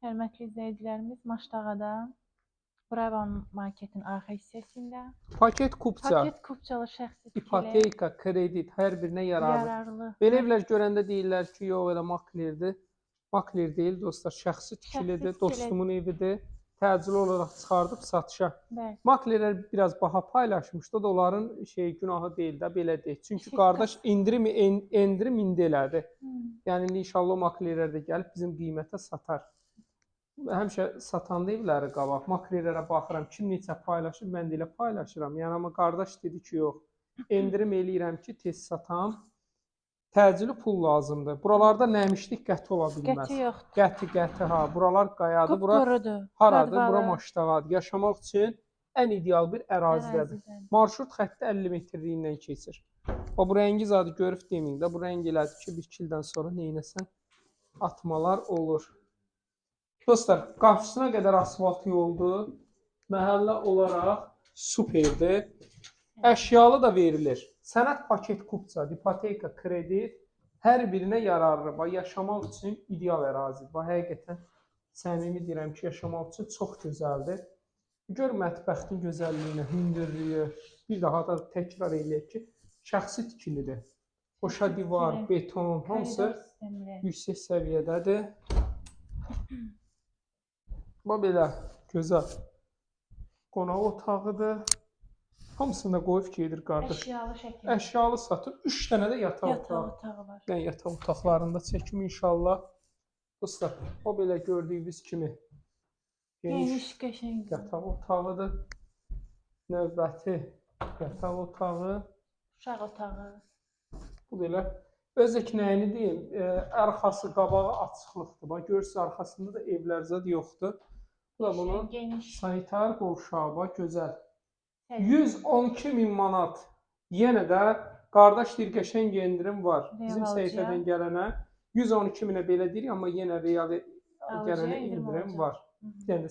Hörmətli izləyicilərimiz, Maşdağada Bravo Marketin arxa hissəsində Paket kupça, paket kupçalı şəxsi tikili ipoteka, kredit hər birinə yararlı. yararlı Belə evlər görəndə deyirlər ki, yox elə maklerdir. Makler deyil dostlar, şəxsi tikilidir, tikili. dostumun evidir. Təcili olaraq çıxardıb satışa. Bəli. Maklerlər biraz baha paylaşmışdı, o da onların günahı deyil də, belə deyil. Çünki qardaş endirim indi elədi. Yəni indi inşallah o maklerlər də gəlib bizim qiymətə satar. Həmişə satanda evləri qabaq, maklerlərə baxıram, kim neçə paylaşır, mən də elə paylaşıram. Yəni amma qardaş dedi ki, yox, endirim eləyirəm ki, tez satam. Təcili pul lazımdır. Buralarda nəmişlik qəti ola bilməz. Qəti yoxdur. Qəti ha. Buralar qayadır. Bura Qupqurudur. haradır? Bura Maşdağadır. Yaşamaq üçün ən ideal bir ərazidədir. Marşrut xətti 50 metrliyindən keçir. Bu rəngi zadı görüb deməyin də. Bu rəng elədir ki, 1-2 ildən sonra neynəsən atmalar olur. Dostlar, qarşısına qədər asfalt yoldur. Məhəllə olaraq superdir. Əşyalı da verilir. Sənəd paket kupça, ipoteka, kredit hər birinə yararlı. Yaşamaq üçün ideal ərazidir. Həqiqətən səmimi deyirəm ki, yaşamaq üçün çox gözəldir. Gör mətbəxtin gözəlliyinə, hündürlüyü. Bir daha da təkrar eləyək ki, şəxsi tikilidir. Qoşa divar, beton, hamısı yüksək səviyyədədir. Belə gözəl qonaq otağıdır. Hamısını da qoyub gedir qardaş. Əşyalı şəkildə. Əşyalı satır. 3 dənə də yataq otağı var. Yəni yataq otaqlarında çəkim inşallah. Dostlar, o belə gördüyünüz kimi Geniş, qəşəng yataq otağıdır. Növbəti yataq otağı. Uşaq otağı. Bu belə özək nəyini deyim, arxası, qabağı açıqlıqdır. Bax görürsüz arxasında da evlər zad yoxdur. Bu da bunun sanitar qovşağı, bax gözəl. 112.000 manat. Yenə də qardaş deyir qəşəng endirim var. Bizim səhifədən gələnə 112.000-ə belə deyirik, amma yenə real gələnə endirim var. Yəni